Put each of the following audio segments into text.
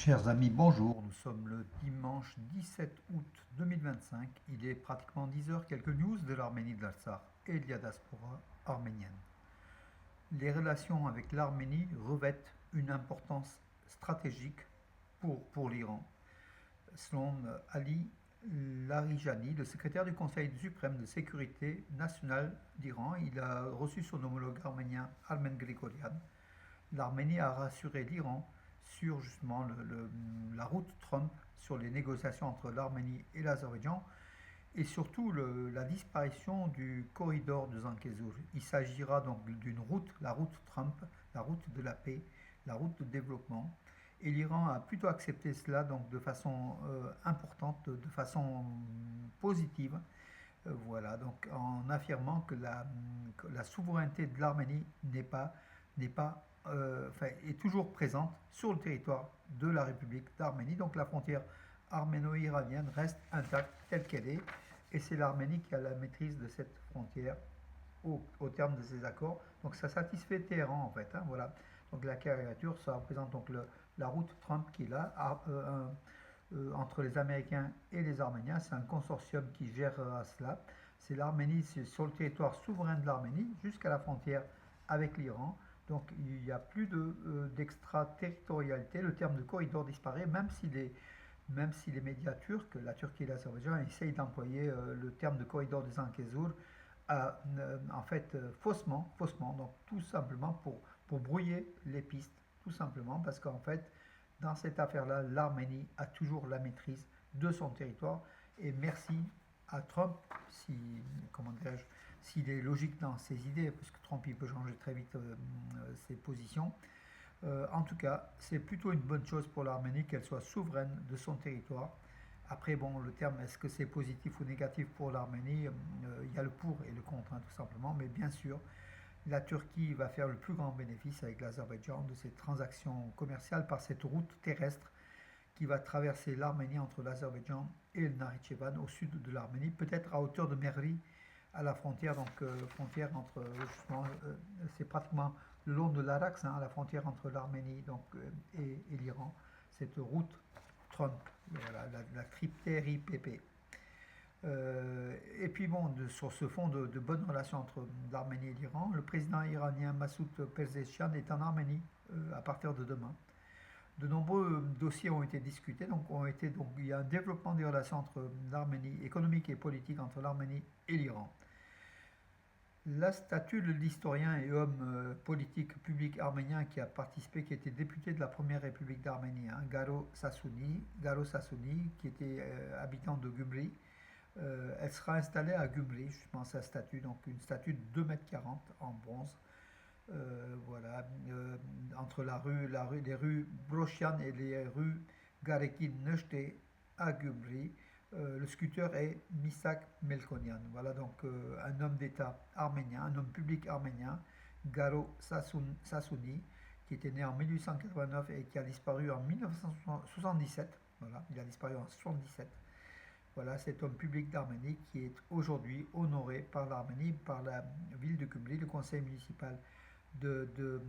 Chers amis, bonjour. Nous sommes le dimanche 17 août 2025. Il est pratiquement 10 heures. Quelques news de l'Arménie de l'Artsakh et de la diaspora arménienne. Les relations avec l'Arménie revêtent une importance stratégique pour l'Iran. Selon Ali Larijani, le secrétaire du Conseil suprême de sécurité nationale d'Iran, il a reçu son homologue arménien Armen Grigorian. L'Arménie a rassuré l'Iran sur justement la route Trump, sur les négociations entre l'Arménie et l'Azerbaïdjan, et surtout la disparition du corridor de Zangezur. Il s'agira donc d'une route, la route Trump, la route de la paix, la route de développement. Et l'Iran a plutôt accepté cela donc de façon importante, de façon positive. Voilà, donc en affirmant que la souveraineté de l'Arménie n'est pas enfin, est toujours présente sur le territoire de la République d'Arménie. Donc la frontière arméno-iranienne reste intacte telle qu'elle est, et c'est l'Arménie qui a la maîtrise de cette frontière au terme de ces accords. Donc ça satisfait Téhéran en fait. Hein, voilà. Donc la caricature, ça représente donc la route Trump qui est là, entre les Américains et les Arméniens. C'est un consortium qui gérera cela. C'est l'Arménie, c'est sur le territoire souverain de l'Arménie jusqu'à la frontière avec l'Iran. Donc il n'y a plus d'extraterritorialité. Le terme de corridor disparaît, même si les médias turcs, la Turquie et l'Azerbaïdjan, essayent d'employer le terme de corridor de Zangezur en fait faussement, donc tout simplement pour brouiller les pistes, tout simplement parce qu'en fait, dans cette affaire-là, l'Arménie a toujours la maîtrise de son territoire, et merci à Trump, si, comment dirais-je, s'il est logique dans ses idées, parce que Trump il peut changer très vite ses positions. En tout cas, c'est plutôt une bonne chose pour l'Arménie qu'elle soit souveraine de son territoire. Après, bon, le terme, est-ce que c'est positif ou négatif pour l'Arménie? Il y a le pour et le contre, hein, tout simplement. Mais bien sûr, la Turquie va faire le plus grand bénéfice avec l'Azerbaïdjan de ces transactions commerciales par cette route terrestre qui va traverser l'Arménie entre l'Azerbaïdjan et le Nakhitchevan au sud de l'Arménie, peut-être à hauteur de Merli, à la frontière, donc frontière entre, justement, c'est pratiquement le long de l'Arax, hein, à la frontière entre l'Arménie donc, et l'Iran, cette route Trump, voilà, la triptyrie PP. Et puis bon, sur ce fond de bonnes relations entre l'Arménie et l'Iran, le président iranien Massoud Pezeshkian est en Arménie à partir de demain. De nombreux dossiers ont été discutés, donc il y a un développement des relations entre l'Arménie, économique et politique entre l'Arménie et l'Iran. La statue de l'historien et homme politique public arménien qui a participé, qui était député de la première République d'Arménie, hein, Garo Sassouni, qui était habitant de Gumri, elle sera installée à Gumri, justement sa statue, donc une statue de 2,40 m en bronze, voilà, entre les rues Brochian et les rues Garekin Nechte à Gumri. Le sculpteur est Misak Melkonian. Voilà donc un homme d'État arménien, un homme public arménien, Garo Sassouni, qui était né en 1889 et qui a disparu en 1977. Voilà, il a disparu en 1977. Voilà, cet homme public d'Arménie qui est aujourd'hui honoré par l'Arménie, par la ville de Gumri. Le conseil municipal de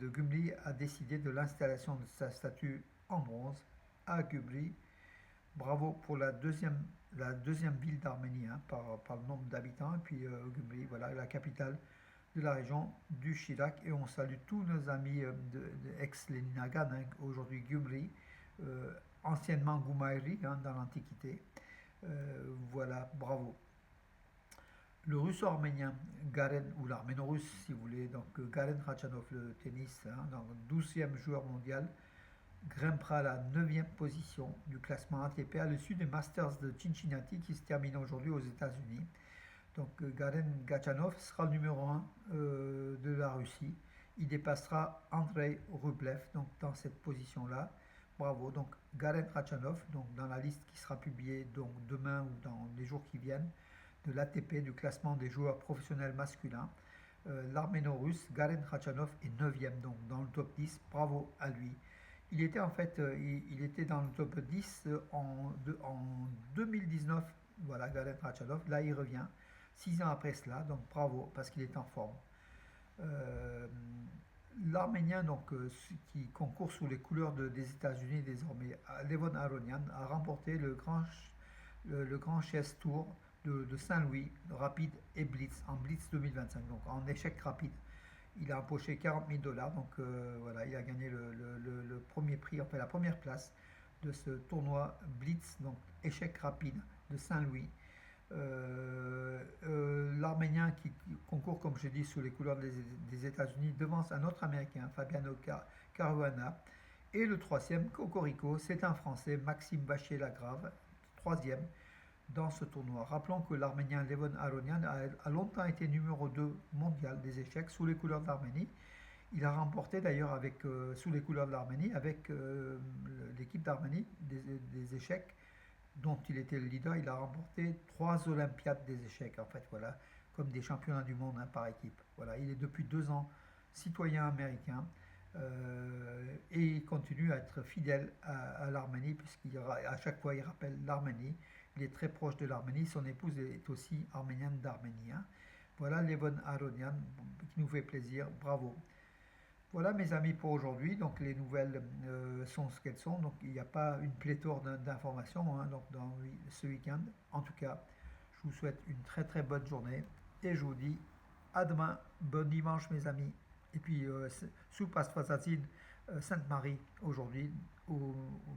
Gumri a décidé de l'installation de sa statue en bronze à Gumri. Bravo pour la deuxième ville d'Arménie, hein, par le nombre d'habitants. Et puis Gumri, voilà, la capitale de la région du Chirac. Et on salue tous nos amis de ex-Léninagan, hein, aujourd'hui Gumri, anciennement Goumaïri, hein, dans l'Antiquité. Voilà, bravo. Le russo-arménien Garen, ou l'arméno-russe si vous voulez, donc Garen Khachanov, le tennis, hein, donc 12e joueur mondial, grimpera à la 9e position du classement ATP à l'issue des Masters de Cincinnati qui se terminent aujourd'hui aux États-Unis. Donc Garen Khachanov sera le numéro 1 de la Russie. Il dépassera Andrei Rublev donc, dans cette position-là. Bravo. Donc Garen Khachanov, donc, dans la liste qui sera publiée donc, demain ou dans les jours qui viennent, de l'ATP, du classement des joueurs professionnels masculins. L'arméno-russe Garen Khachanov est 9e donc, dans le top 10. Bravo à lui. Il était en fait il était dans le top 10 en 2019. Voilà, Garen Khachanov. Là, il revient 6 ans après cela. Donc bravo, parce qu'il est en forme. Euh, L'Arménien, donc, qui concourt sous les couleurs des États-Unis désormais, Levon Aronian, a remporté le grand chess tour de Saint-Louis, rapide et blitz, en blitz 2025, donc en échec rapide. Il a empoché 40 000 dollars, donc voilà, il a gagné le premier prix, enfin la première place de ce tournoi blitz, donc échec rapide de Saint-Louis. L'Arménien qui concourt, comme je dis, sous les couleurs des États-Unis, devance un autre Américain, Fabiano Caruana. Et le troisième, Cocorico, c'est un Français, Maxime Bachier-Lagrave, troisième dans ce tournoi. Rappelons que l'Arménien Levon Aronian a longtemps été numéro 2 mondial des échecs sous les couleurs de l'Arménie. Il a remporté d'ailleurs sous les couleurs de l'Arménie avec l'équipe d'Arménie des échecs dont il était le leader. Il a remporté 3 Olympiades des échecs, en fait, voilà, comme des championnats du monde, hein, par équipe. Voilà, il est depuis 2 ans citoyen américain et il continue à être fidèle à l'Arménie, puisqu'à chaque fois il rappelle l'Arménie. Il est très proche de l'Arménie. Son épouse est aussi arménienne d'Arménie, hein. Voilà Levon Aronian qui nous fait plaisir. Bravo. Voilà mes amis pour aujourd'hui. Donc les nouvelles sont ce qu'elles sont. Donc il n'y a pas une pléthore d'informations, hein, donc dans ce week-end. En tout cas, je vous souhaite une très très bonne journée et je vous dis à demain. Bon dimanche mes amis. Et puis sous Pasfazazine Sainte-Marie aujourd'hui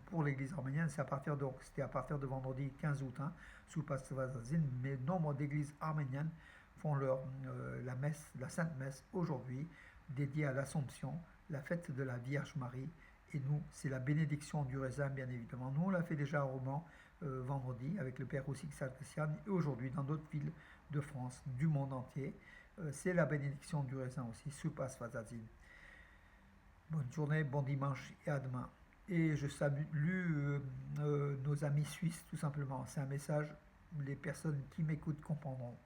pour l'église arménienne, c'était à partir de vendredi 15 août, hein, sous Pasfazazine, mais nombre d'églises arméniennes font la messe, la Sainte Messe aujourd'hui, dédiée à l'Assomption, la fête de la Vierge Marie. Et nous, c'est la bénédiction du raisin, bien évidemment. Nous, on l'a fait déjà à Romans vendredi avec le Père Roussik Sarkissian, et aujourd'hui dans d'autres villes de France, du monde entier. C'est la bénédiction du raisin aussi, sous Pasfazazine. Bonne journée, bon dimanche et à demain. Et je salue nos amis suisses, tout simplement. C'est un message, les personnes qui m'écoutent comprendront.